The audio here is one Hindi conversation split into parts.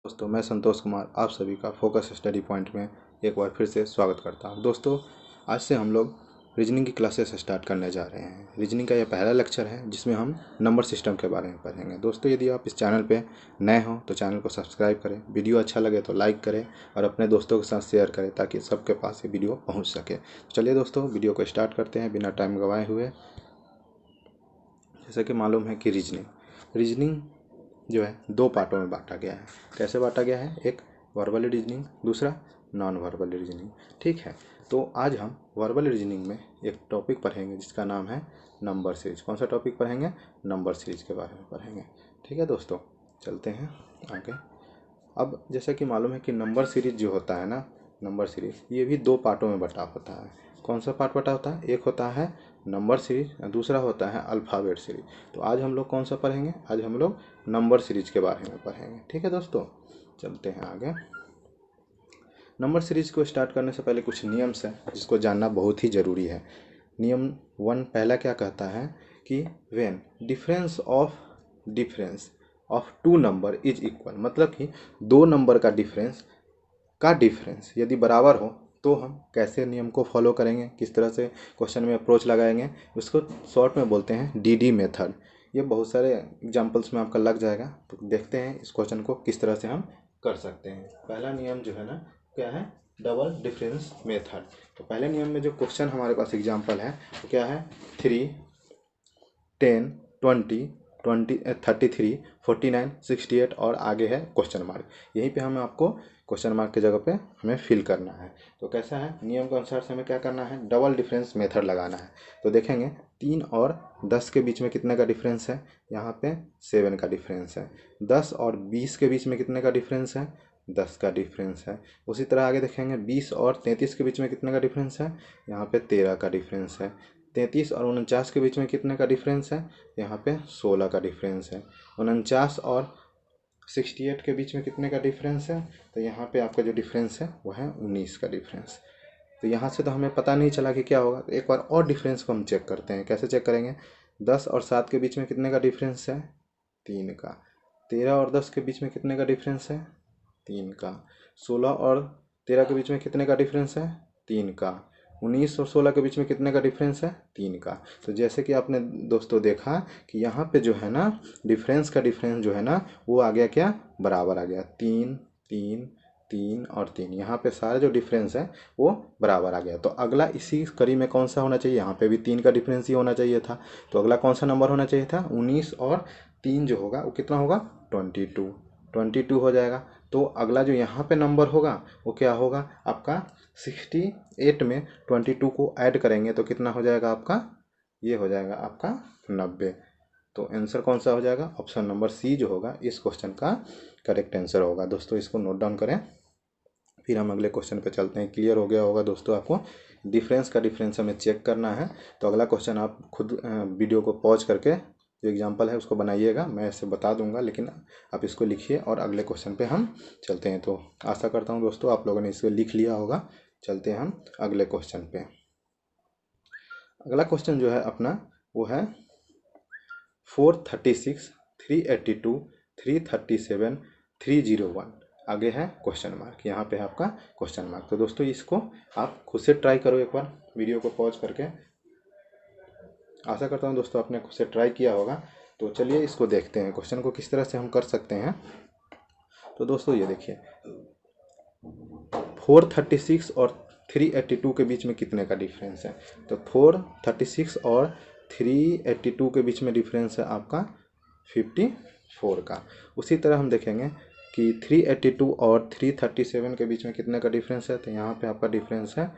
दोस्तों, मैं संतोष कुमार आप सभी का फोकस स्टडी पॉइंट में एक बार फिर से स्वागत करता हूं। दोस्तों, आज से हम लोग रीजनिंग की क्लासेस स्टार्ट करने जा रहे हैं। रीजनिंग का यह पहला लेक्चर है जिसमें हम नंबर सिस्टम के बारे में पढ़ेंगे। दोस्तों, यदि आप इस चैनल पे नए हो तो चैनल को सब्सक्राइब करें, वीडियो अच्छा लगे तो लाइक करें और अपने दोस्तों के साथ शेयर करें ताकि सबके पास ये वीडियो पहुँच सके। तो चलिए दोस्तों, वीडियो को स्टार्ट करते हैं बिना टाइम गंवाए हुए। जैसे कि मालूम है कि रीजनिंग जो है दो पार्टों में बांटा गया है। कैसे बांटा गया है? एक वर्बल रीजनिंग, दूसरा नॉन वर्बल रीजनिंग। ठीक है, तो आज हम वर्बल रीजनिंग में एक टॉपिक पढ़ेंगे जिसका नाम है नंबर सीरीज। कौन सा टॉपिक पढ़ेंगे? नंबर सीरीज के बारे में पढ़ेंगे। ठीक है दोस्तों, चलते हैं आगे। अब जैसा कि मालूम है कि नंबर सीरीज जो होता है ना, नंबर सीरीज ये भी दो पार्टों में बटा होता है। कौन सा पार्ट बटा होता है? एक होता है नंबर सीरीज, दूसरा होता है अल्फ़ाबेट सीरीज। तो आज हम लोग कौन सा पढ़ेंगे? आज हम लोग नंबर सीरीज के बारे में पढ़ेंगे। ठीक है दोस्तों, चलते हैं आगे। नंबर सीरीज को स्टार्ट करने से पहले कुछ नियम्स हैं जिसको जानना बहुत ही ज़रूरी है। नियम 1 पहला क्या कहता है कि when difference of two number is equal, मतलब कि दो नंबर का डिफरेंस यदि बराबर हो तो हम कैसे नियम को फॉलो करेंगे, किस तरह से क्वेश्चन में अप्रोच लगाएंगे, उसको शॉर्ट में बोलते हैं डीडी मेथड। ये बहुत सारे एग्जांपल्स में आपका लग जाएगा, तो देखते हैं इस क्वेश्चन को किस तरह से हम कर सकते हैं। पहला नियम जो है ना, क्या है? Double difference method. तो पहले नियम में जो क्वेश्चन हमारे पास एग्जांपल है वो क्या है? 3, 10, 20, 33, 49, 68 और आगे है क्वेश्चन मार्क। यहीं पे हमें आपको क्वेश्चन मार्क की जगह पे हमें फिल करना है। तो कैसा है? नियम के अनुसार से हमें क्या करना है? डबल डिफरेंस मेथड लगाना है। तो देखेंगे 3 और 10 के बीच में कितने का डिफरेंस है? यहाँ पे 7 का डिफरेंस है। 10 और 20 के बीच में कितने का डिफरेंस है? 10 का डिफरेंस है। उसी तरह आगे देखेंगे 20 और 33 के बीच में कितने का डिफरेंस है? यहाँ पे 13 का डिफरेंस है। 33 और 49 के बीच में कितने का डिफरेंस है? यहाँ पे 16 का डिफरेंस है। 49 और 68 के बीच में कितने का डिफरेंस है? तो यहाँ पे आपका जो डिफरेंस है वो है 19 का डिफरेंस। तो यहाँ से तो हमें पता नहीं चला कि क्या होगा। तो एक बार और डिफरेंस को हम चेक करते हैं। कैसे चेक करेंगे? 10 और 7 के बीच में कितने का डिफरेंस है? 3 का। 13 और 10 के बीच में कितने का डिफरेंस है? 3 का। 16 और 13 के बीच में कितने का डिफरेंस है? 3 का। 19 और 16 के बीच में कितने का डिफरेंस है? 3 का। तो जैसे कि आपने दोस्तों देखा कि यहाँ पे जो है ना डिफरेंस का डिफरेंस जो है ना वो आ गया क्या? बराबर आ गया। 3, 3, 3 और 3। यहाँ पे सारे जो डिफरेंस है वो बराबर आ गया। तो अगला इसी कड़ी में कौन सा होना चाहिए? यहाँ पे भी 3 का डिफरेंस ही होना चाहिए था। तो अगला कौन सा नंबर होना चाहिए था? 19 और 3 जो होगा वो कितना होगा? 22 हो जाएगा। तो अगला जो यहाँ पे नंबर होगा वो क्या होगा आपका? 68 में 22 को ऐड करेंगे तो कितना हो जाएगा आपका? ये हो जाएगा आपका 90। तो आंसर कौन सा हो जाएगा? ऑप्शन नंबर सी जो होगा इस क्वेश्चन का करेक्ट आंसर होगा। दोस्तों, इसको नोट डाउन करें, फिर हम अगले क्वेश्चन पे चलते हैं। क्लियर हो गया होगा दोस्तों आपको? डिफरेंस का डिफरेंस हमें चेक करना है। तो अगला क्वेश्चन आप खुद वीडियो को पॉज करके जो एग्जांपल है उसको बनाइएगा। मैं इसे बता दूंगा लेकिन आप इसको लिखिए और अगले क्वेश्चन पे हम चलते हैं। तो आशा करता हूँ दोस्तों आप लोगों ने इसको लिख लिया होगा। चलते हैं हम अगले क्वेश्चन पे। अगला क्वेश्चन जो है अपना वो है 436, 382, 337, 301। आगे है क्वेश्चन मार्क। यहाँ पे है आपका क्वेश्चन मार्क। तो दोस्तों इसको आप खुद से ट्राई करो एक बार वीडियो को पॉज करके। आशा करता हूँ दोस्तों आपने खुद से ट्राई किया होगा। तो चलिए इसको देखते हैं क्वेश्चन को किस तरह से हम कर सकते हैं। तो दोस्तों ये देखिए 436 और 382 के बीच में कितने का डिफरेंस है? तो 436 और 382 के बीच में डिफरेंस है आपका 54 का। उसी तरह हम देखेंगे कि 382 और 337 के बीच में कितने का डिफरेंस है? तो यहाँ पे आपका डिफरेंस है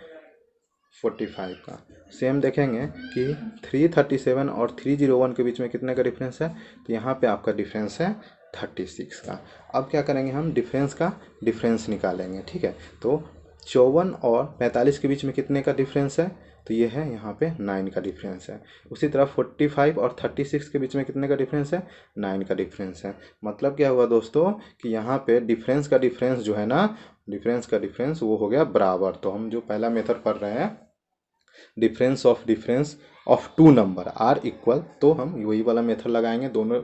45 का। सेम देखेंगे कि 337 और 301 के बीच में कितने का डिफरेंस है? तो यहाँ पे आपका डिफरेंस है 36 का। अब क्या करेंगे? हम डिफरेंस का डिफरेंस निकालेंगे। ठीक है, तो 54 और 45 के बीच में कितने का डिफरेंस है? तो ये है यहाँ पे 9 का डिफरेंस है। उसी तरह 45 और 36 के बीच में कितने का डिफरेंस है? 9 का डिफरेंस है। मतलब क्या हुआ दोस्तों कि यहाँ पे डिफरेंस का डिफरेंस जो है ना, डिफरेंस का डिफरेंस वो हो गया बराबर। तो हम जो पहला मेथड पढ़ रहे हैं difference of two number are equal, तो हम वही वाला मेथड लगाएंगे। दोनों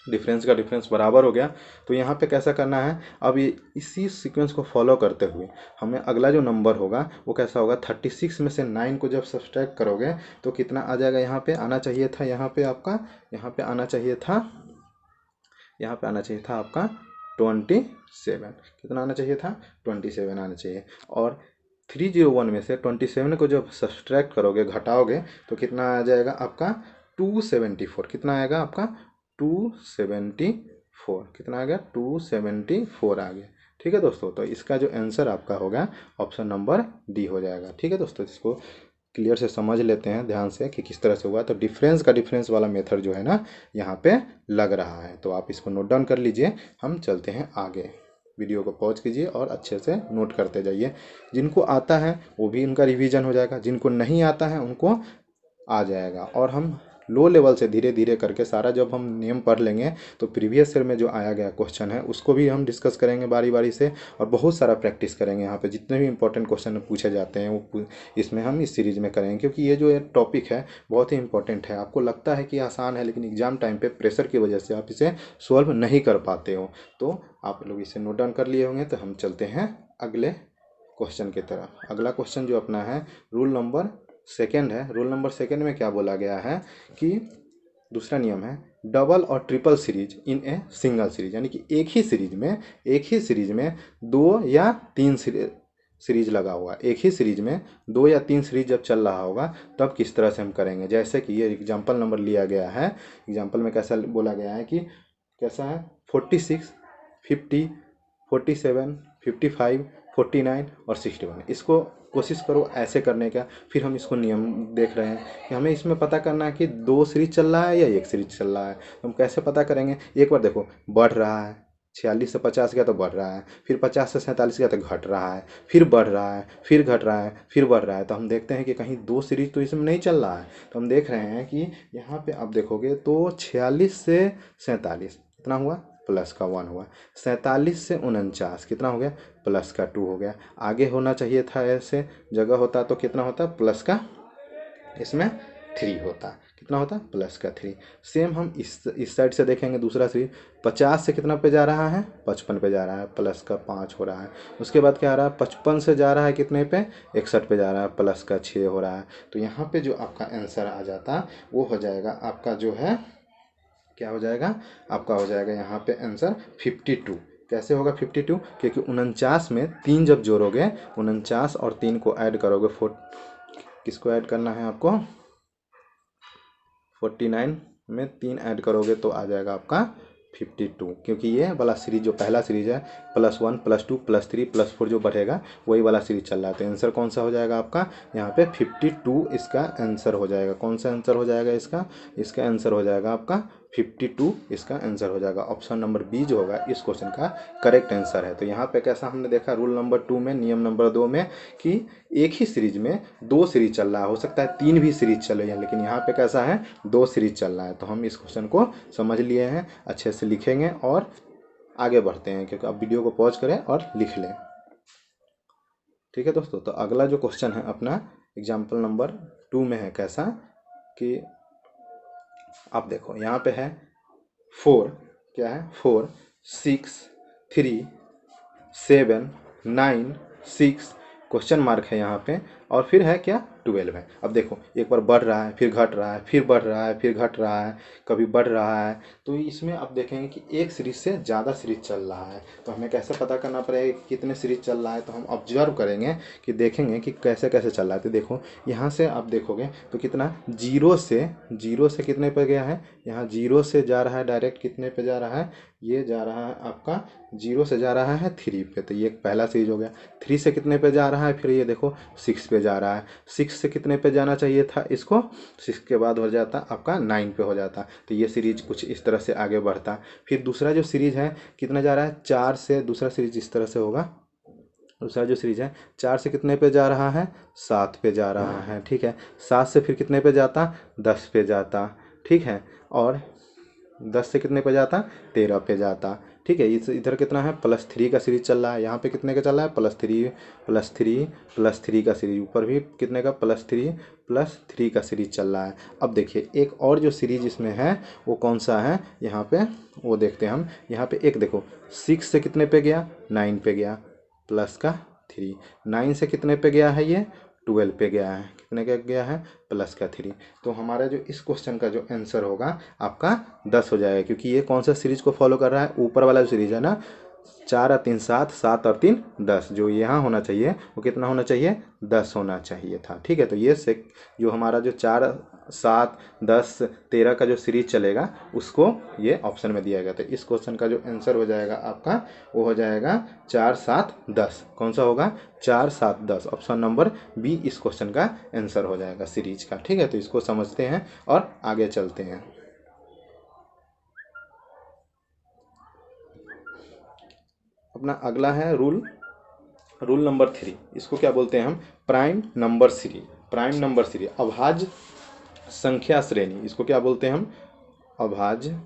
डिफरेंस का डिफरेंस बराबर हो गया। तो यहाँ पे कैसा करना है, अब ये इसी सीक्वेंस को फॉलो करते हुए हमें अगला जो नंबर होगा वो कैसा होगा, 36 में से 9 को जब सब्सट्रैक्ट करोगे तो कितना आ जाएगा, यहाँ पे आना चाहिए था, यहाँ पे आपका यहाँ पे आना चाहिए था, यहाँ पे आना चाहिए था आपका 27। कितना आना चाहिए था, 27 आना चाहिए। और 301 में से 27 को जब सब्सट्रैक्ट करोगे, घटाओगे, तो कितना आ जाएगा आपका 274। कितना आएगा आपका 274। कितना आ गया 274 आ गया। ठीक है दोस्तों, तो इसका जो आंसर आपका होगा ऑप्शन नंबर डी हो जाएगा। ठीक है दोस्तों, इसको क्लियर से समझ लेते हैं ध्यान से कि किस तरह से हुआ। तो डिफरेंस का डिफरेंस वाला मेथड जो है ना यहाँ पे लग रहा है, तो आप इसको नोट डाउन कर लीजिए। हम चलते हैं आगे, वीडियो को पॉज कीजिए और अच्छे से नोट करते जाइए। जिनको आता है वो भी उनका रिवीजन हो जाएगा, जिनको नहीं आता है उनको आ जाएगा। और हम लो लेवल से धीरे धीरे करके सारा जब हम नियम पढ़ लेंगे तो प्रीवियस ईयर में जो आया गया क्वेश्चन है उसको भी हम डिस्कस करेंगे बारी बारी से, और बहुत सारा प्रैक्टिस करेंगे। यहाँ पे जितने भी इंपॉर्टेंट क्वेश्चन पूछे जाते हैं वो इसमें हम इस सीरीज में करेंगे, क्योंकि ये जो टॉपिक है बहुत ही इंपॉर्टेंट है। आपको लगता है कि आसान है, लेकिन एग्जाम टाइम पे प्रेशर की वजह से आप इसे सॉल्व नहीं कर पाते हो। तो आप लोग इसे नोट डाउन कर लिए होंगे। तो हम चलते हैं अगले क्वेश्चन की तरफ। अगला क्वेश्चन जो अपना है रूल नंबर सेकेंड है। रूल नंबर सेकेंड में क्या बोला गया है कि दूसरा नियम है, डबल और triple series in a single series, यानी कि एक ही सीरीज में दो या तीन सीरीज लगा हुआ, एक ही सीरीज में दो या तीन सीरीज जब चल रहा होगा तब किस तरह से हम करेंगे। जैसे कि ये एग्जाम्पल नंबर लिया गया है, एग्जाम्पल में कैसा बोला गया है कि कैसा है 46, 50, 47, 55, 49 और 61। इसको कोशिश करो ऐसे करने का। फिर हम इसको नियम देख रहे हैं कि हमें इसमें पता करना है कि दो सीरीज चल रहा है या एक सीरीज चल रहा है। हम कैसे पता करेंगे, एक बार देखो बढ़ रहा है, 46 से 50 गया तो बढ़ रहा है, फिर 50 से 47 गया तो घट रहा है, फिर बढ़ रहा है, फिर घट रहा है, फिर बढ़ रहा है। तो हम देखते हैं कि कहीं दो सीरीज तो इसमें नहीं चल रहा है। तो हम देख रहे हैं कि यहाँ पे आप देखोगे तो 46 से 47 कितना हुआ, प्लस का 1 हुआ। 47 से 49 कितना हो गया, प्लस का 2 हो गया। आगे होना चाहिए था ऐसे जगह होता तो कितना होता, प्लस का इसमें 3 होता। कितना होता, प्लस का 3। सेम हम इस साइड से देखेंगे दूसरा सीरीज, 50 से कितना पे जा रहा है, 55 पे जा रहा है, प्लस का 5 हो रहा है। उसके बाद क्या आ रहा है, 55 से जा रहा है कितने पे, 61 पे जा रहा है, प्लस का 6 हो रहा है। तो यहाँ पे जो आपका आंसर आ जाता वो हो जाएगा आपका जो है, क्या हो जाएगा आपका, हो जाएगा यहाँ पे आंसर 52। कैसे होगा 52, क्योंकि 49 में 3 जब जोड़ोगे, 49 और 3 को ऐड करोगे, किसको ऐड करना है आपको, 49 में 3 ऐड करोगे तो आ जाएगा आपका 52। क्योंकि ये वाला सीरीज जो पहला सीरीज है +1 +2 +3 +4 जो बढ़ेगा वही वाला सीरीज चल रहा है। तो आंसर कौन सा हो जाएगा आपका यहाँ पे 52 इसका आंसर हो जाएगा। कौन सा आंसर हो जाएगा इसका, इसका आंसर हो जाएगा आपका 52, इसका आंसर हो जाएगा। ऑप्शन नंबर बी जो होगा इस क्वेश्चन का करेक्ट आंसर है। तो यहाँ पे कैसा हमने देखा रूल नंबर 2 में, नियम नंबर 2 में, कि एक ही सीरीज में दो सीरीज चल रहा है, हो सकता है 3 भी सीरीज चले हैं, लेकिन यहाँ पे कैसा है 2 सीरीज चल रहा है। तो हम इस क्वेश्चन को समझ लिए हैं, अच्छे से लिखेंगे और आगे बढ़ते हैं, क्योंकि आप वीडियो को पॉज करें और लिख लें। ठीक है दोस्तों, तो अगला जो क्वेश्चन है अपना एग्जाम्पल नंबर 2 में है कैसा कि आप देखो यहाँ पे है 4, क्या है 4 6 3 7 9 6, क्वेश्चन मार्क है यहाँ पे, और फिर है क्या 12 है। अब देखो एक बार बढ़ रहा है, फिर घट रहा है, फिर बढ़ रहा है, फिर घट रहा है, कभी बढ़ रहा है। तो इसमें आप देखेंगे कि एक सीरीज से ज़्यादा सीरीज चल रहा है। तो हमें कैसे पता करना पड़ेगा कि कितने सीरीज चल रहा है, तो हम ऑब्जर्व करेंगे कि देखेंगे कि कैसे कैसे चल रहा है। तो देखो यहाँ से आप देखोगे तो कितना जीरो से कितने पे गया है, यहाँ जीरो से जा रहा है डायरेक्ट, कितने पे जा रहा है, ये जा रहा है आपका 0 से जा रहा है 3 पे। तो ये पहला सीरीज हो गया। 3 से कितने पे जा रहा है, फिर ये देखो 6 पे जा रहा है। 6 से कितने पे जाना चाहिए था इसको, 6 के बाद हो जाता आपका 9 पे हो जाता। तो ये सीरीज कुछ इस तरह से आगे बढ़ता। फिर दूसरा जो सीरीज है कितना जा रहा है, 4 से, दूसरा सीरीज इस तरह से होगा। दूसरा जो सीरीज है 4 से कितने पे जा रहा है, 7 पे जा रहा है। ठीक है, 7 से फिर कितने पे जाता, 10 पे जाता। ठीक है, और 10 से कितने पे जाता, 13 पे जाता। ठीक है। इस इधर कितना है, +3 का सीरीज चल रहा है, यहाँ पे कितने का चल रहा है, +3 +3 +3 का सीरीज, ऊपर भी कितने का, +3 +3 का सीरीज चल रहा है। अब देखिए एक और जो सीरीज इसमें है वो कौन सा है, यहाँ पे वो देखते हैं हम। यहाँ पे एक देखो 6 से कितने पे गया, 9 पे गया, प्लस का 3, 9 से कितने पे गया है, ये 12 पे गया है, कितने का गया है, प्लस का 3। तो हमारा जो इस क्वेश्चन का जो आंसर होगा आपका 10 हो जाएगा, क्योंकि ये कौन सा सीरीज को फॉलो कर रहा है, ऊपर वाला जो सीरीज है ना, 4 और 3 7, 7 और 3 10, जो यहाँ होना चाहिए वो कितना होना चाहिए, 10 होना चाहिए था। ठीक है, तो ये से जो हमारा जो 4 7 10 13 का जो सीरीज चलेगा उसको ये ऑप्शन में दिया गया। तो इस क्वेश्चन का जो आंसर हो जाएगा आपका वो हो जाएगा 4 7 10। कौन सा होगा, 4 7 10, ऑप्शन नंबर बी इस क्वेश्चन का आंसर हो जाएगा सीरीज का। ठीक है, तो इसको समझते हैं और आगे चलते हैं। अपना अगला है रूल नंबर 3। इसको क्या बोलते हैं हम, prime number series. Prime number series, अभाज्य संख्या श्रेणी, इसको क्या बोलते हैं हम, अभाज्य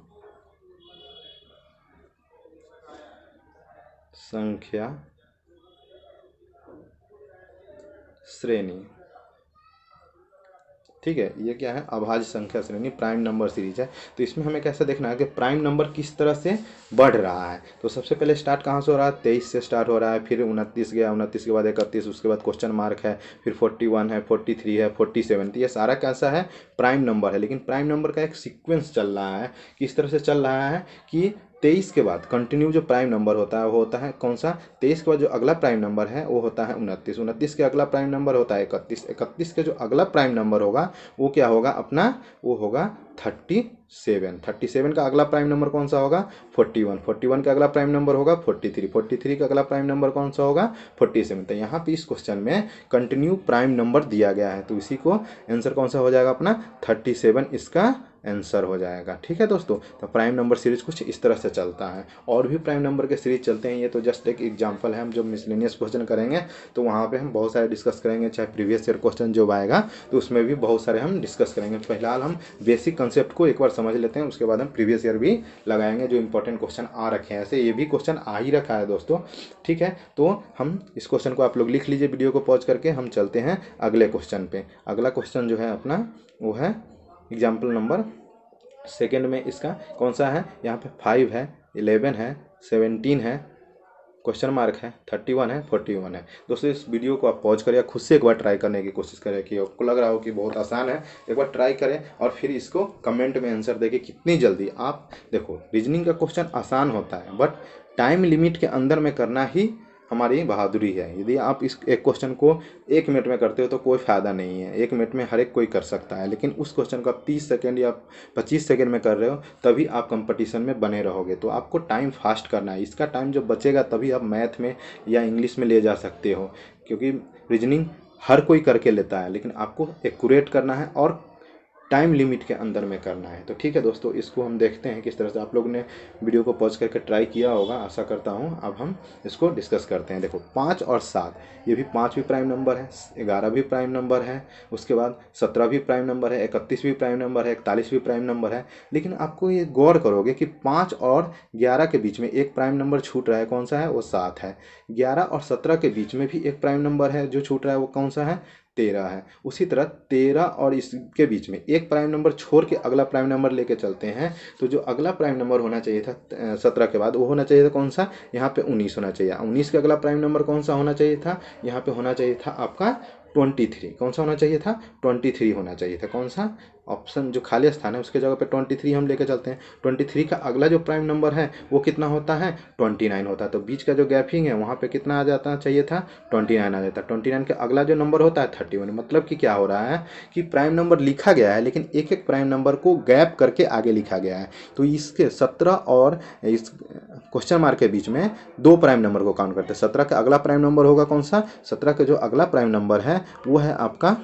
संख्या श्रेणी। ठीक है, ये क्या है, अभाज्य संख्या श्रेणी, प्राइम नंबर सीरीज है। तो इसमें हमें कैसे देखना है कि प्राइम नंबर किस तरह से बढ़ रहा है। तो सबसे पहले स्टार्ट कहाँ से हो रहा है, 23 से स्टार्ट हो रहा है, फिर 29 गया, 29 के बाद 31, उसके बाद क्वेश्चन मार्क है, फिर 41 है, 43 है, 47। तो ये सारा कैसा है, प्राइम नंबर है। लेकिन प्राइम नंबर का एक सीक्वेंस चल रहा है, किस तरह से चल रहा है कि 23 के बाद कंटिन्यू जो प्राइम नंबर होता है वो होता है कौन सा, 23 के बाद जो अगला प्राइम नंबर है वो होता है 29, 29 के अगला प्राइम नंबर होता है 31, 31 के जो अगला प्राइम नंबर होगा वो क्या होगा अपना, वो होगा 37, 37 का अगला प्राइम नंबर कौन सा होगा, 41, 41 का अगला प्राइम नंबर होगा 43, 43 का अगला प्राइम नंबर कौन सा होगा, 47। तो यहाँ पे इस क्वेश्चन में कंटिन्यू प्राइम नंबर दिया गया है, तो इसी को आंसर कौन सा हो जाएगा अपना 37 इसका आंसर हो जाएगा। ठीक है दोस्तों, तो प्राइम नंबर सीरीज कुछ इस तरह से चलता है। और भी प्राइम नंबर के सीरीज चलते हैं, ये तो जस्ट एक एग्जांपल है। हम जब मिसलेनियस क्वेश्चन करेंगे तो वहाँ पे हम बहुत सारे डिस्कस करेंगे, चाहे प्रीवियस ईयर क्वेश्चन जो आएगा तो उसमें भी बहुत सारे हम डिस्कस करेंगे। फिलहाल हम बेसिक कंसेप्ट को एक बार समझ लेते हैं, उसके बाद हम प्रीवियस ईयर भी लगाएंगे जो इंपॉर्टेंट क्वेश्चन आ रखे हैं। ऐसे ये भी क्वेश्चन आ ही रखा है दोस्तों। ठीक है, तो हम इस क्वेश्चन को आप लोग लिख लीजिए वीडियो को पॉज करके, हम चलते हैं अगले क्वेश्चन पे। अगला क्वेश्चन जो है अपना वो है एग्जाम्पल नंबर सेकेंड में, इसका कौन सा है, यहाँ पे 5 है, 11 है, 17 है, क्वेश्चन मार्क है, 31 है, 41 है। दोस्तों इस वीडियो को आप पॉज करिए, खुद से एक बार ट्राई करने की कोशिश करें, कि आपको लग रहा हो कि बहुत आसान है, एक बार ट्राई करें और फिर इसको कमेंट में आंसर देके कितनी जल्दी आप देखो। रीजनिंग का क्वेश्चन आसान होता है, बट टाइम लिमिट के अंदर में करना ही हमारी बहादुरी है। यदि आप इस एक क्वेश्चन को 1 मिनट में करते हो तो कोई फ़ायदा नहीं है। 1 मिनट में हर एक कोई कर सकता है, लेकिन उस क्वेश्चन को आप 30 सेकेंड या 25 सेकेंड में कर रहे हो, तभी आप कंपटीशन में बने रहोगे। तो आपको टाइम फास्ट करना है, इसका टाइम जब बचेगा तभी आप मैथ में या इंग्लिश में ले जा सकते हो, क्योंकि रीजनिंग हर कोई करके लेता है, लेकिन आपको एक्यूरेट करना है और टाइम लिमिट के अंदर में करना है। तो ठीक है दोस्तों, इसको हम देखते हैं किस तरह से। आप लोग ने वीडियो को पॉज करके ट्राई किया होगा, आशा करता हूँ। अब हम इसको डिस्कस करते हैं। देखो 5 और 7, ये भी 5 भी प्राइम नंबर है, 11 भी प्राइम नंबर है, उसके बाद 17 भी प्राइम नंबर है, 31 भी प्राइम नंबर है, 41 भी प्राइम नंबर है। लेकिन आपको ये गौर करोगे कि 5 और 11 के बीच में एक प्राइम नंबर छूट रहा है, कौन सा है, वो 7 है। 11 और 17 के बीच में भी एक प्राइम नंबर है जो छूट रहा है, वो कौन सा है, 13 है। उसी तरह 13 और इसके बीच में एक प्राइम नंबर छोड़ के अगला प्राइम नंबर लेके चलते हैं, तो जो अगला प्राइम नंबर होना चाहिए था 17 के बाद, वो होना चाहिए था कौन सा, यहाँ पे 19 होना चाहिए। 19 के अगला प्राइम नंबर कौन सा होना चाहिए था, यहाँ पे होना चाहिए था आपका 23। कौन सा होना चाहिए था, 23 होना चाहिए था। कौन सा ऑप्शन जो खाली स्थान है उसके जगह पे 23 हम लेके चलते हैं। 23 का अगला जो प्राइम नंबर है वो कितना होता है, 29 होता है। तो बीच का जो गैपिंग है वहाँ पे कितना आ जाता चाहिए था, 29 आ जाता। 29 के अगला जो नंबर होता है 31। मतलब कि क्या हो रहा है कि प्राइम नंबर लिखा गया है, लेकिन एक एक प्राइम नंबर को गैप करके आगे लिखा गया है। तो इसके 17 और इस क्वेश्चन मार्क के बीच में 2 प्राइम नंबर को काउंट करते हैं। 17 का अगला प्राइम नंबर होगा कौन सा, 17 का जो अगला प्राइम नंबर है वो है आपका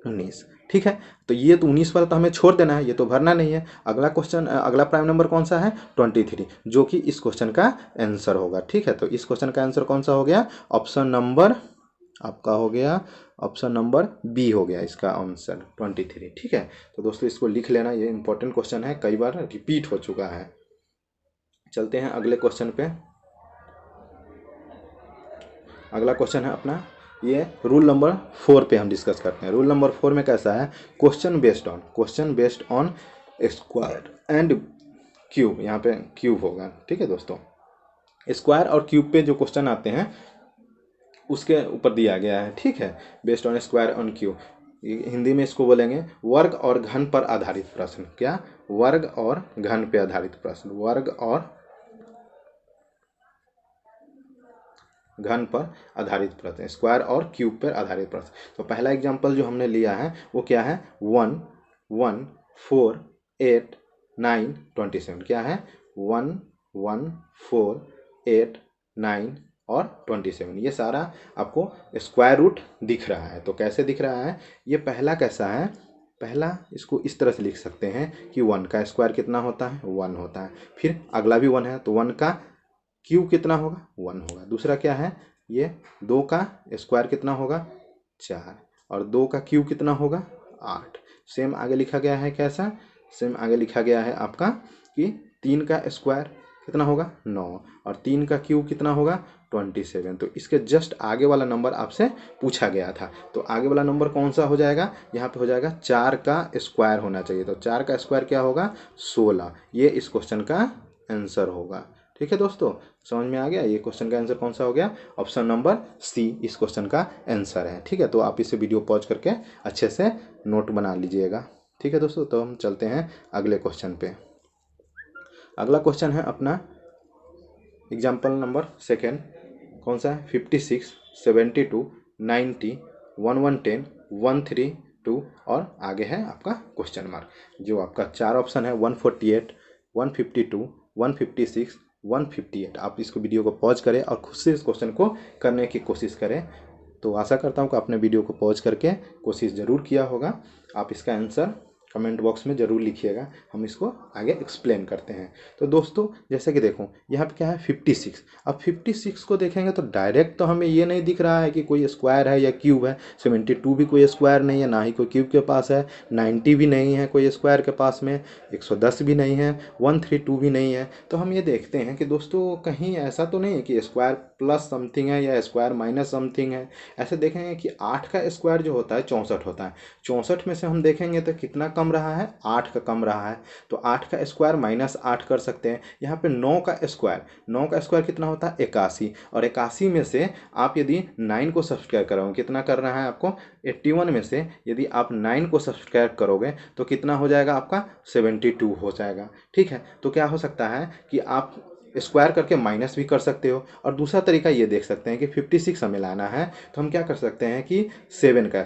19। ठीक है, तो ये तो 19 वाला तो हमें छोड़ देना है, ये तो भरना नहीं है। अगला क्वेश्चन, अगला प्राइम नंबर कौन सा है, 23, जो कि इस क्वेश्चन का आंसर होगा। ठीक है, तो इस क्वेश्चन का आंसर कौन सा हो गया, ऑप्शन नंबर आपका हो गया, ऑप्शन नंबर बी हो गया इसका आंसर 23। ठीक है, तो दोस्तों इसको लिख लेना, ये इंपॉर्टेंट क्वेश्चन है, कई बार रिपीट हो चुका है। चलते हैं अगले क्वेश्चन पे। अगला क्वेश्चन है अपना ये रूल नंबर 4 पे हम डिस्कस करते हैं। रूल नंबर 4 में कैसा है, question based on square and cube. यहाँ पे क्यूब होगा, ठीक है दोस्तों। स्क्वायर और क्यूब पे जो क्वेश्चन आते हैं उसके ऊपर दिया गया है, ठीक है। Based on square on cube, Hindi में इसको बोलेंगे वर्ग और घन पर आधारित प्रश्न। क्या, वर्ग और घन पे आधारित प्रश्न, वर्ग और घन पर आधारित प्रश्न, स्क्वायर और क्यूब पर आधारित प्रश्न। तो पहला एग्जांपल जो हमने लिया है वो क्या है, 1 1 4 8 9 27। क्या है, 1 1 4 8 9 और 27। ये सारा आपको स्क्वायर रूट दिख रहा है। तो कैसे दिख रहा है, ये पहला कैसा है, पहला इसको इस तरह से लिख सकते हैं कि 1 का स्क्वायर कितना होता है, 1 होता है। फिर अगला भी 1 है तो 1 का क्यूब कितना होगा, 1 होगा। दूसरा क्या है, ये 2 का स्क्वायर कितना होगा, 4, और 2 का क्यूब कितना होगा, 8। सेम आगे लिखा गया है, कैसा, सेम आगे लिखा गया है आपका कि 3 का स्क्वायर कितना होगा, 9, और 3 का क्यूब कितना होगा, 27। तो इसके जस्ट आगे वाला नंबर आपसे पूछा गया था। तो आगे वाला नंबर कौन सा हो जाएगा, यहाँ पे हो जाएगा 4 का स्क्वायर होना चाहिए। तो 4 का स्क्वायर क्या होगा, 16। ये इस क्वेश्चन का आंसर होगा, ठीक है दोस्तों। समझ में आ गया, ये क्वेश्चन का आंसर कौन सा हो गया, ऑप्शन नंबर सी इस क्वेश्चन का आंसर है, ठीक है। तो आप इसे वीडियो पॉज करके अच्छे से नोट बना लीजिएगा, ठीक है दोस्तों। तो हम चलते हैं अगले क्वेश्चन पे। अगला क्वेश्चन है अपना एग्जाम्पल नंबर 2, कौन सा है, 56 72 90 1110 132 और आगे है आपका क्वेश्चन मार्क। जो आपका 4 ऑप्शन है 148 152 156 158। आप इसको वीडियो को पॉज करें और खुद से इस क्वेश्चन को करने की कोशिश करें। तो आशा करता हूँ कि आपने वीडियो को पॉज करके कोशिश ज़रूर किया होगा। आप इसका आंसर कमेंट बॉक्स में ज़रूर लिखिएगा, हम इसको आगे एक्सप्लेन करते हैं। तो दोस्तों जैसे कि देखो यहाँ पे क्या है 56। अब 56 को देखेंगे तो डायरेक्ट तो हमें ये नहीं दिख रहा है कि कोई स्क्वायर है या क्यूब है। 72 भी कोई स्क्वायर नहीं है, ना ही कोई क्यूब के पास है। 90 भी नहीं है कोई स्क्वायर के पास में। 110 भी नहीं है। 132 भी नहीं है। तो हम ये देखते हैं कि दोस्तों कहीं ऐसा तो नहीं है कि स्क्वायर प्लस समथिंग है या स्क्वायर माइनस समथिंग है। ऐसे देखेंगे कि 8 का स्क्वायर जो होता है 64 होता है। 64 में से हम देखेंगे तो कितना कम रहा है, 8 का कम रहा है। तो 8 का स्क्वायर माइनस 8 कर सकते हैं। यहाँ पे 9 का स्क्वायर कितना होता है, 81। और 81 में से आप यदि 9 को सब्सट्रैक्ट करोगे, कितना करना है आपको, 81 में से यदि आप 9 को सब्सट्रैक्ट करोगे तो कितना हो जाएगा आपका, 72 हो जाएगा, ठीक है। तो क्या हो सकता है कि आप स्क्वायर करके माइनस भी कर सकते हो। और दूसरा तरीका ये देख सकते हैं कि 56 हमें लाना है तो हम क्या कर सकते हैं कि 7 का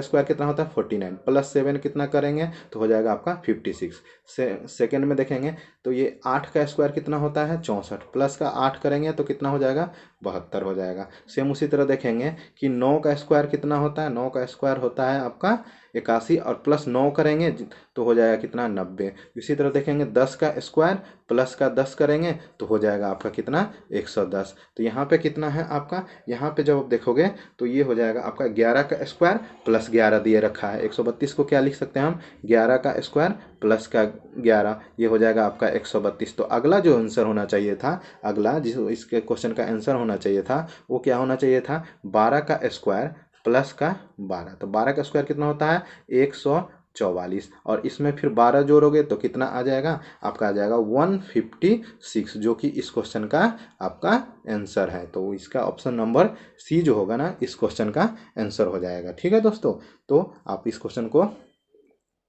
स्क्वायर कितना होता है, 49, प्लस 7 कितना करेंगे तो हो जाएगा आपका 56। सेकेंड में देखेंगे तो ये 8 का स्क्वायर कितना होता है, 64, प्लस का 8 करेंगे तो कितना हो जाएगा, 72 हो जाएगा। सेम उसी तरह देखेंगे कि 9 का स्क्वायर कितना होता है, 9 का स्क्वायर होता है आपका 81, और प्लस 9 करेंगे तो हो जाएगा कितना, 90। इसी तरह देखेंगे 10 का स्क्वायर प्लस का 10 करेंगे तो हो जाएगा आपका कितना, 110। तो यहाँ पे कितना है आपका, यहाँ पे जब आप देखोगे तो ये हो जाएगा आपका 11 का स्क्वायर प्लस 11 दिए रखा है। 132 को क्या लिख सकते हैं हम, 11 का स्क्वायर प्लस का 11, ये हो जाएगा आपका 132। तो अगला जो आंसर होना चाहिए था, अगला जिस इसके क्वेश्चन का आंसर होना चाहिए था वो क्या होना चाहिए था, 12 का स्क्वायर प्लस का 12। तो 12 का स्क्वायर कितना होता है, 144, और इसमें फिर 12 जोड़ोगे तो कितना आ जाएगा आपका, आ जाएगा 156, जो कि इस क्वेश्चन का आपका आंसर है। तो इसका ऑप्शन नंबर सी जो होगा ना, इस क्वेश्चन का आंसर हो जाएगा, ठीक है दोस्तों। तो आप इस क्वेश्चन को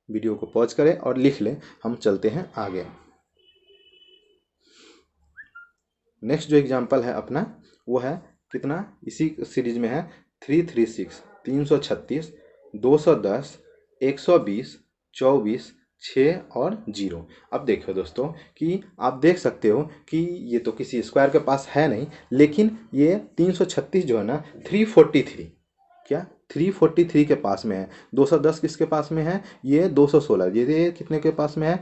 वीडियो को पॉज करें और लिख लें, हम चलते हैं आगे। नेक्स्ट जो एग्जांपल है अपना वो है कितना, इसी सीरीज में है 336 336 210 120 24 6 और 0। अब देखो दोस्तों कि आप देख सकते हो कि ये तो किसी स्क्वायर के पास है नहीं, लेकिन ये 336 जो है ना 343, क्या 343 के पास में है। 210 किसके पास में है, ये 216, ये कितने के पास में है,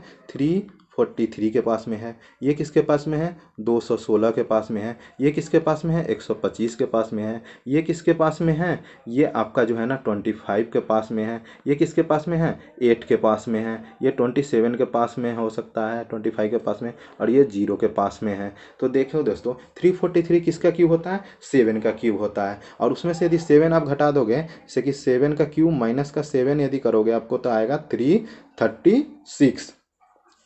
343 के पास में है, ये किसके पास में है 216 के पास में है, ये किसके पास में है 125 के पास में है, ये किसके पास में है ये आपका जो है ना 25 के पास में है, ये किसके पास में है 8 के पास में है, ये 27 के पास में हो सकता है 25 के पास में, और ये 0 के पास में है। तो देखो दोस्तों 343 किसका क्यूब होता है 7 का क्यूब होता है, और उसमें से यदि 7 आप घटा दोगे जैसे कि 7 का क्यूब माइनस का 7 यदि करोगे आपको तो आएगा 336।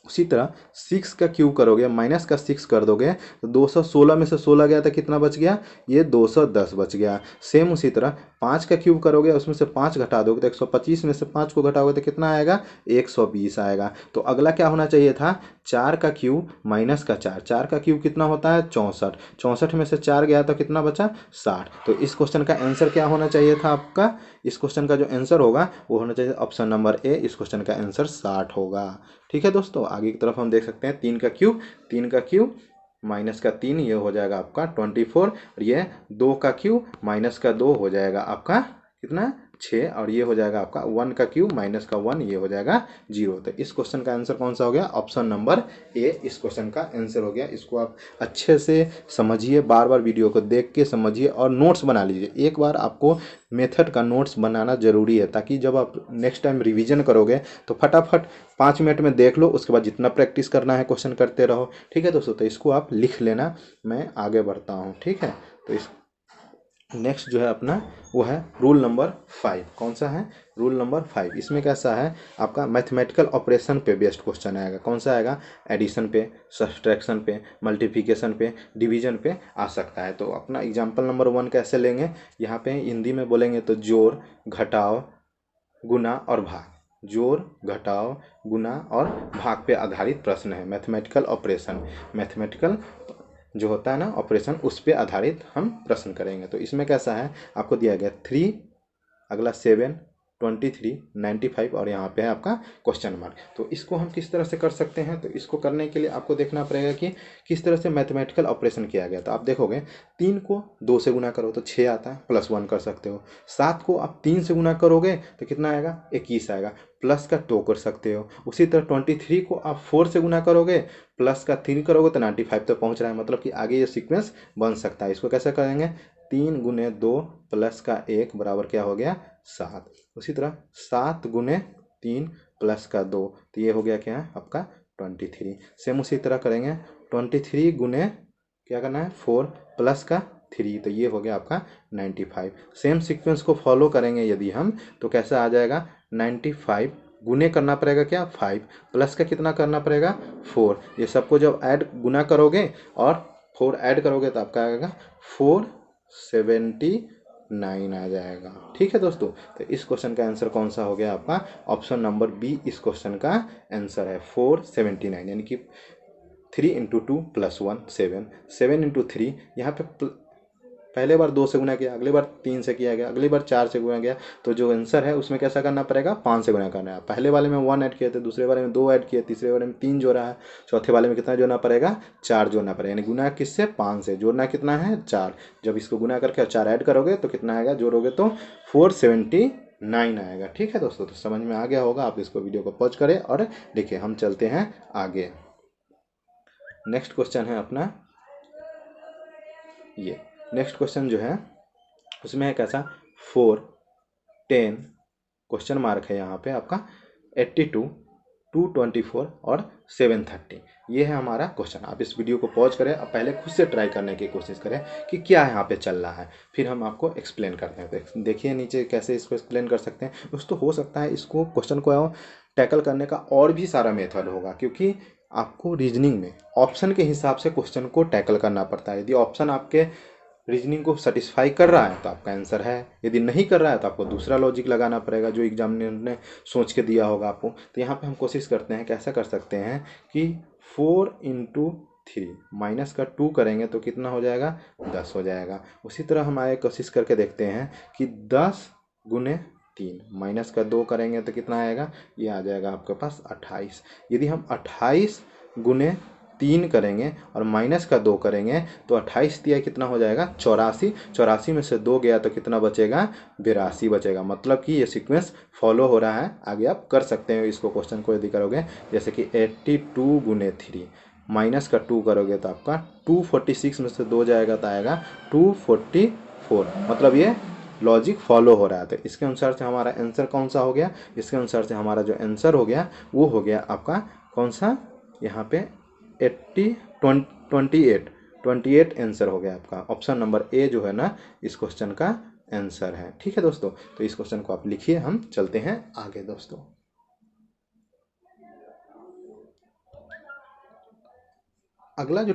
उसी तरह 6 का क्यूब करोगे माइनस का 6 कर दोगे तो 216 में से 16 गया तो कितना बच गया ये 210 बच गया। सेम उसी तरह 5 का क्यूब करोगे उसमें से 5 घटा दोगे तो 125 में से 5 को घटाओगे तो कितना आएगा 120 आएगा। तो अगला क्या होना चाहिए था 4 का क्यूब माइनस का 4, 4 का क्यूब कितना होता है 64, 64 में से 4 गया तो कितना बचा 60। तो इस क्वेश्चन का आंसर क्या होना चाहिए था आपका, इस क्वेश्चन का जो आंसर होगा वो होना चाहिए ऑप्शन नंबर ए, इस क्वेश्चन का आंसर 60 होगा। ठीक है दोस्तों, आगे की तरफ हम देख सकते हैं 3 का क्यूब माइनस का 3 ये हो जाएगा आपका 24, और ये 2 का क्यूब माइनस का 2 हो जाएगा आपका कितना 6, और ये हो जाएगा आपका 1 का क्यूब माइनस का 1 ये हो जाएगा 0। तो इस क्वेश्चन का आंसर कौन सा हो गया ऑप्शन नंबर ए, इस क्वेश्चन का आंसर हो गया। इसको आप अच्छे से समझिए, बार बार वीडियो को देख के समझिए और नोट्स बना लीजिए। एक बार आपको मेथड का नोट्स बनाना जरूरी है ताकि जब आप नेक्स्ट टाइम रिवीजन करोगे तो फटाफट 5 मिनट में देख लो, उसके बाद जितना प्रैक्टिस करना है क्वेश्चन करते रहो। ठीक है दोस्तों, तो इसको आप लिख लेना, मैं आगे बढ़ता हूँ। ठीक है, तो इस नेक्स्ट जो है अपना वो है रूल नंबर 5। कौन सा है रूल नंबर 5, इसमें कैसा है आपका मैथमेटिकल ऑपरेशन पे बेस्ड क्वेश्चन आएगा। कौन सा आएगा एडिशन पे, सब्सट्रैक्शन पे, मल्टीप्लिकेशन पे, डिवीजन पे आ सकता है। तो अपना एग्जांपल नंबर 1 कैसे लेंगे, यहाँ पे हिंदी में बोलेंगे तो जोड़ घटाव गुना और भाग, जोड़ घटाव गुना और भाग पे आधारित प्रश्न है। मैथमेटिकल ऑपरेशन, मैथमेटिकल जो होता है ना ऑपरेशन उस पे आधारित हम प्रश्न करेंगे। तो इसमें कैसा है आपको दिया गया 3, अगला 7, 23, 95 और यहाँ पे है आपका क्वेश्चन मार्क। तो इसको हम किस तरह से कर सकते हैं, तो इसको करने के लिए आपको देखना पड़ेगा कि किस तरह से मैथमेटिकल ऑपरेशन किया गया। तो आप देखोगे 3 को 2 से गुना करो तो 6 आता है, +1 कर सकते हो। 7 को आप 3 से गुना करोगे तो कितना आएगा 21 आएगा, प्लस का 2 कर सकते हो। उसी तरह 23 को आप 4 से गुना करोगे प्लस का 3 करोगे तो 95 तक पहुँच रहा है, मतलब कि आगे ये सीक्वेंस बन सकता है। इसको कैसे करेंगे 3 गुने 2 प्लस का 1 बराबर क्या हो गया 7। उसी तरह 7 गुने 3 प्लस का 2 तो ये हो गया क्या है आपका 23। सेम उसी तरह करेंगे 23 गुने क्या करना है 4 प्लस का 3 तो ये हो गया आपका 95। सेम सीक्वेंस को फॉलो करेंगे यदि हम तो कैसा आ जाएगा 95 गुने करना पड़ेगा क्या 5 प्लस का कितना करना पड़ेगा 4। ये सबको जब ऐड गुना करोगे और 4 ऐड करोगे तो आपका आएगा 479 आ जाएगा। ठीक है दोस्तों, तो इस क्वेश्चन का आंसर कौन सा हो गया आपका ऑप्शन नंबर बी, इस क्वेश्चन का आंसर है 479, यानी कि 3 × 2 + 1 7, 7 × 3 यहाँ पे पहले बार 2 से गुना किया, अगली बार 3 से किया गया, अगली बार 4 से गुना गया, तो जो आंसर है उसमें कैसा करना पड़ेगा 5 से गुना करना है। पहले वाले में 1 ऐड किए थे, दूसरे वाले में 2 ऐड किए, तीसरे वाले में 3 जोड़ा है, चौथे वाले में कितना जोड़ना पड़ेगा 4 जोड़ना पड़ेगा। यानी गुना किससे 5 से, जोड़ना कितना है 4। जब इसको गुना करके 4 ऐड करोगे तो कितना आएगा, जोड़ोगे तो 479 आएगा। ठीक है दोस्तों, तो समझ में आ गया होगा, आप इसको वीडियो को पॉज करें और देखिए हम चलते हैं आगे। नेक्स्ट क्वेश्चन है अपना ये, नेक्स्ट क्वेश्चन जो है उसमें है कैसा 4, 10 क्वेश्चन मार्क है यहाँ पे आपका 82, 224 और 730, ये है हमारा क्वेश्चन। आप इस वीडियो को पॉज करें और पहले खुद से ट्राई करने की कोशिश करें कि क्या यहाँ पे चल रहा है, फिर हम आपको एक्सप्लेन करते हैं। तो देखिए नीचे कैसे इसको एक्सप्लेन कर सकते हैं। दोस्तों हो सकता है इसको क्वेश्चन को टैकल करने का और भी सारा मेथड होगा, क्योंकि आपको रीजनिंग में ऑप्शन के हिसाब से क्वेश्चन को टैकल करना पड़ता है। यदि ऑप्शन आपके रीजनिंग को सेटिस्फाई कर रहा है तो आपका आंसर है, यदि नहीं कर रहा है तो आपको दूसरा लॉजिक लगाना पड़ेगा जो एग्जामिनर ने सोच के दिया होगा आपको। तो यहाँ पे हम कोशिश करते हैं कैसा कर सकते हैं कि 4 × 3 माइनस का 2 करेंगे तो कितना हो जाएगा 10 हो जाएगा। उसी तरह हम आगे कोशिश करके देखते हैं कि 10 गुने 3 माइनस का 2 करेंगे तो कितना आएगा, ये आ जाएगा आपके पास 28। यदि हम 28 गुने 3 करेंगे और माइनस का 2 करेंगे तो 28 दिया कितना हो जाएगा 84। 84 में से 2 गया तो कितना बचेगा 82 बचेगा। मतलब कि ये सीक्वेंस फॉलो हो रहा है। आगे आप कर सकते हैं इसको, क्वेश्चन को यदि करोगे जैसे कि 82 गुने 3 माइनस का 2 करोगे तो आपका 246 में से 2 जाएगा तो आएगा 244। मतलब ये लॉजिक फॉलो हो रहा है। तो इसके अनुसार से हमारा आंसर कौन सा हो गया, इसके अनुसार से हमारा जो आंसर हो गया वो हो गया आपका कौन सा, यहाँ पे 28 आंसर हो गया आपका। ऑप्शन नंबर ए जो है ना इस क्वेश्चन का आंसर है। ठीक है दोस्तों, तो इस क्वेश्चन को आप लिखिए, हम चलते हैं आगे दोस्तों। अगला जो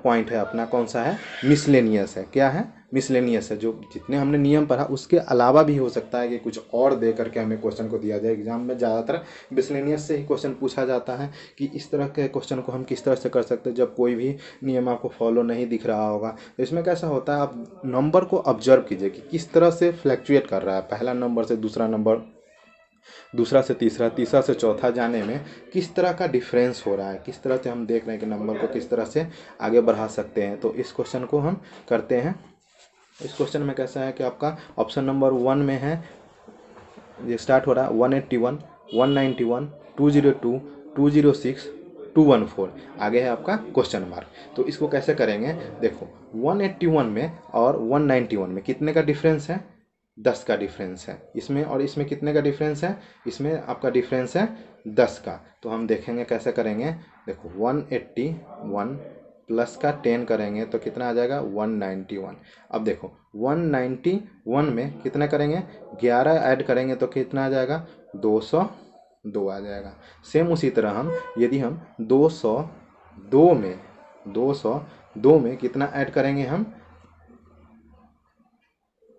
पॉइंट है अपना कौन सा है, मिसलेनियस है। क्या है, मिसलेनियस है। जो जितने हमने नियम पढ़ा उसके अलावा भी हो सकता है कि कुछ और दे करके हमें क्वेश्चन को दिया जाए। एग्जाम में ज़्यादातर मिसलेनियस से ही क्वेश्चन पूछा जाता है कि इस तरह के क्वेश्चन को हम किस तरह से कर सकते हैं जब कोई भी नियम आपको फॉलो नहीं दिख रहा होगा। तो इसमें कैसा होता है, आप नंबर को ऑब्जर्व कीजिए कि किस तरह से फ्लैक्चुएट कर रहा है, पहला नंबर से दूसरा नंबर, दूसरा से तीसरा, तीसरा से चौथा जाने में किस तरह का डिफरेंस हो रहा है, किस तरह से हम देख रहे हैं कि नंबर को किस तरह से आगे बढ़ा सकते हैं। तो इस क्वेश्चन को हम करते हैं। इस क्वेश्चन में कैसा है कि आपका ऑप्शन नंबर 1 में है, ये स्टार्ट हो रहा है 181, 191, 202, 206, 214। आगे है आपका क्वेश्चन मार्क। तो इसको कैसे करेंगे, देखो 181 में और 191 में कितने का डिफरेंस है, 10 का डिफरेंस है। इसमें और इसमें कितने का डिफरेंस है, इसमें आपका डिफरेंस है 10 का। तो हम देखेंगे कैसे करेंगे, देखो 181 प्लस का 10 करेंगे तो कितना आ जाएगा 191। अब देखो 191 में कितना करेंगे, 11 ऐड करेंगे तो कितना आ जाएगा 202 आ जाएगा। सेम उसी तरह हम यदि हम 202 में कितना ऐड करेंगे, हम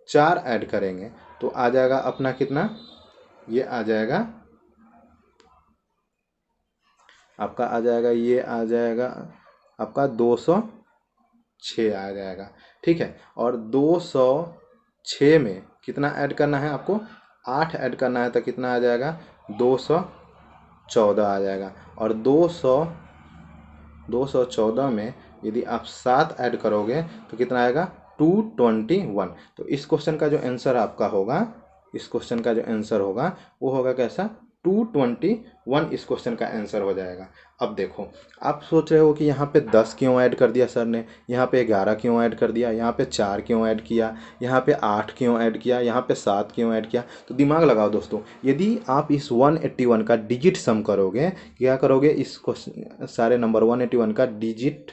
4 ऐड करेंगे तो आ जाएगा अपना कितना, ये आ जाएगा आपका, आ जाएगा ये आ जाएगा आपका 206 आ जाएगा। ठीक है, और 206 में कितना ऐड करना है आपको, 8 ऐड करना है तो कितना आ जाएगा 214 आ जाएगा। और 214 में यदि आप 7 ऐड करोगे तो कितना आएगा 221। तो इस क्वेश्चन का जो आंसर आपका होगा, इस क्वेश्चन का जो आंसर होगा वो होगा कैसा 221 इस क्वेश्चन का आंसर हो जाएगा। अब देखो आप सोच रहे हो कि यहाँ पे 10 क्यों ऐड कर दिया सर ने, यहाँ पे 11 क्यों ऐड कर दिया, यहाँ पे 4 क्यों ऐड किया, यहाँ पे 8 क्यों ऐड किया, यहाँ पे 7 क्यों ऐड किया। तो दिमाग लगाओ दोस्तों, यदि आप इस 181 का डिजिट सम करोगे, क्या करोगे, इस क्वेश्चन सारे नंबर 181 का डिजिट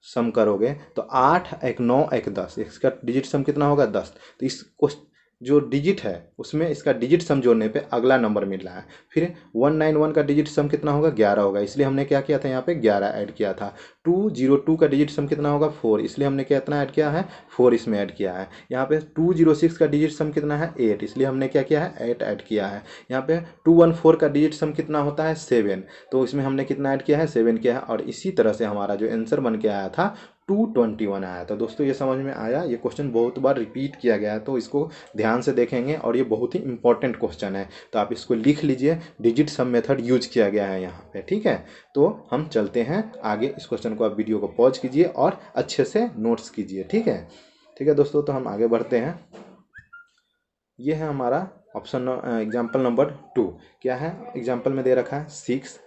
सम करोगे तो 8 1 9 1 10, इसका डिजिट सम कितना होगा 10। तो इस जो डिजिट है उसमें इसका डिजिट सम जोड़ने पे अगला नंबर मिल रहा है। फिर 191 का डिजिट सम कितना होगा 11 होगा, इसलिए हमने क्या किया था यहाँ पे 11 ऐड किया था। 202 का डिजिट सम कितना होगा 4, इसलिए हमने कितना ऐड किया है 4 इसमें ऐड किया है। यहाँ पे 206 का डिजिट सम कितना है 8, इसलिए हमने क्या किया है 8 ऐड किया है। यहाँ पे 214 का डिजिट सम कितना होता है 7, तो इसमें हमने कितना ऐड किया है 7 किया है। और इसी तरह से हमारा जो आंसर बन के आया था 221 आया था। दोस्तों ये समझ में आया, ये क्वेश्चन बहुत बार रिपीट किया गया है तो इसको ध्यान से देखेंगे और ये बहुत ही इंपॉर्टेंट क्वेश्चन है, तो आप इसको लिख लीजिए। डिजिट सम मेथड यूज किया गया है यहाँ पे। ठीक है, तो हम चलते हैं आगे। इस क्वेश्चन को आप वीडियो को पॉज कीजिए और अच्छे से नोट्स कीजिए। ठीक है दोस्तों, तो हम आगे बढ़ते हैं। ये है हमारा ऑप्शन एग्जाम्पल नंबर 2। क्या है एग्जाम्पल में दे रखा है 6,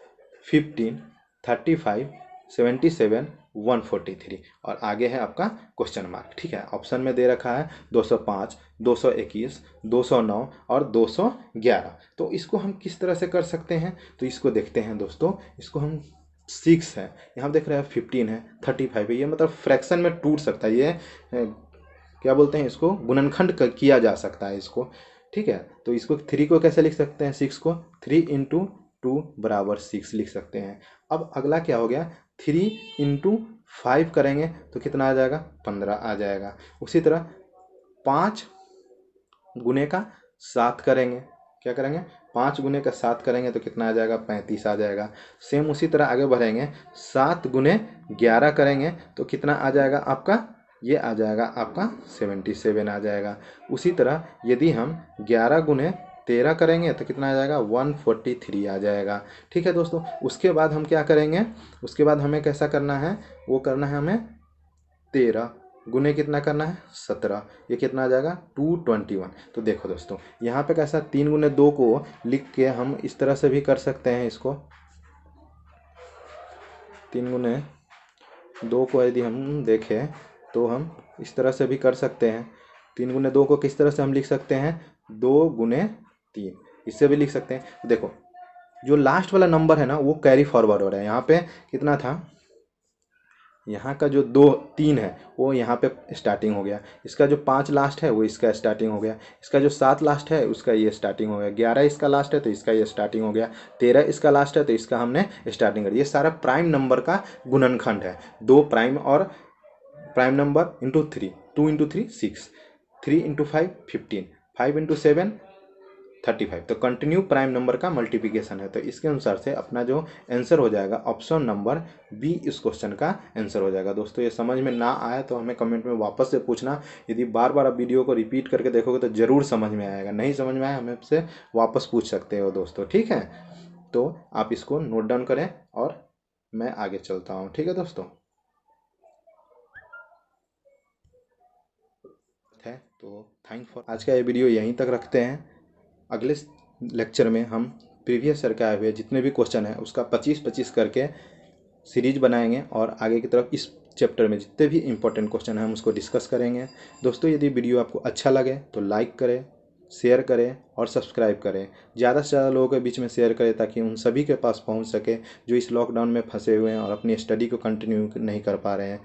15, 35, 77, 143 और आगे है आपका क्वेश्चन मार्क। ठीक है, ऑप्शन में दे रखा है 205, 221, 209 और 211। तो इसको हम किस तरह से कर सकते हैं, तो इसको देखते हैं दोस्तों। इसको हम 6 है, यहाँ देख रहे हैं 15 है, 35 है, ये मतलब फ्रैक्शन में टूट सकता है। ये क्या बोलते हैं, इसको गुणनखंड किया जा सकता है इसको। ठीक है, तो इसको 3 को कैसे लिख सकते हैं, 6 को 3 × 2 = 6 लिख सकते हैं। अब अगला क्या हो गया, 3 × 5 करेंगे तो कितना आ जाएगा 15 आ जाएगा। उसी तरह 5 गुने का 7 करेंगे, क्या करेंगे 5 गुने का 7 करेंगे तो कितना आ जाएगा 35 आ जाएगा। सेम उसी तरह आगे बढ़ेंगे, 7 गुने 11 करेंगे तो कितना आ जाएगा आपका, ये आ जाएगा आपका 77 आ जाएगा। उसी तरह यदि हम 11 गुने 13 करेंगे तो कितना आ जाएगा 143 आ जाएगा। ठीक है दोस्तों, उसके बाद हम क्या करेंगे, उसके बाद हमें कैसा करना है, वो करना है हमें 13 गुने कितना करना है 17, ये कितना आ जाएगा 221। तो देखो दोस्तों यहाँ पे कैसा 3 गुने 2 को लिख के हम इस तरह से भी कर सकते हैं, इसको 3 गुने 2 को यदि हम देखें तो हम इस तरह से भी कर सकते हैं। 3 गुने 2 को किस तरह से हम लिख सकते हैं, 2 गुने 3, इससे भी लिख सकते हैं। देखो जो लास्ट वाला नंबर है ना वो कैरी फॉरवर्ड हो रहा है। यहाँ पे कितना था, यहाँ का जो 3 है वो यहाँ पे स्टार्टिंग हो गया, इसका जो 5 लास्ट है वो इसका स्टार्टिंग हो गया, इसका जो 7 लास्ट है उसका ये स्टार्टिंग हो गया, 11 इसका लास्ट है तो इसका ये स्टार्टिंग हो गया, 13 इसका लास्ट है तो इसका हमने स्टार्टिंग कर दिया। ये सारा प्राइम नंबर का गुणनखंड है। 2 प्राइम और prime number into 3, 2 into 3 6, 3 into 5 15, 5 into 7 35। तो कंटिन्यू प्राइम नंबर का मल्टीप्लिकेशन है। तो इसके अनुसार से अपना जो आंसर हो जाएगा ऑप्शन नंबर बी इस क्वेश्चन का आंसर हो जाएगा। दोस्तों ये समझ में ना आया तो हमें कमेंट में वापस से पूछना। यदि बार बार आप वीडियो को रिपीट करके देखोगे तो ज़रूर समझ में आएगा, नहीं समझ में आया हमें से वापस पूछ सकते हो दोस्तों। ठीक है, तो आप इसको नोट डाउन करें और मैं आगे चलता हूँ। ठीक है दोस्तों, है तो थैंक फॉर, आज का ये वीडियो यहीं तक रखते हैं। अगले लेक्चर में हम प्रीवियस ईयर के आए हुए जितने भी क्वेश्चन हैं उसका 25-25 करके सीरीज बनाएंगे और आगे की तरफ इस चैप्टर में जितने भी इंपॉर्टेंट क्वेश्चन हैं हम उसको डिस्कस करेंगे। दोस्तों यदि वीडियो आपको अच्छा लगे तो लाइक करें, शेयर करें और सब्सक्राइब करें। ज़्यादा से ज़्यादा लोगों के बीच में शेयर करें ताकि उन सभी के पास पहुंच सके जो इस लॉकडाउन में फंसे हुए हैं और अपनी स्टडी को कंटिन्यू नहीं कर पा रहे हैं।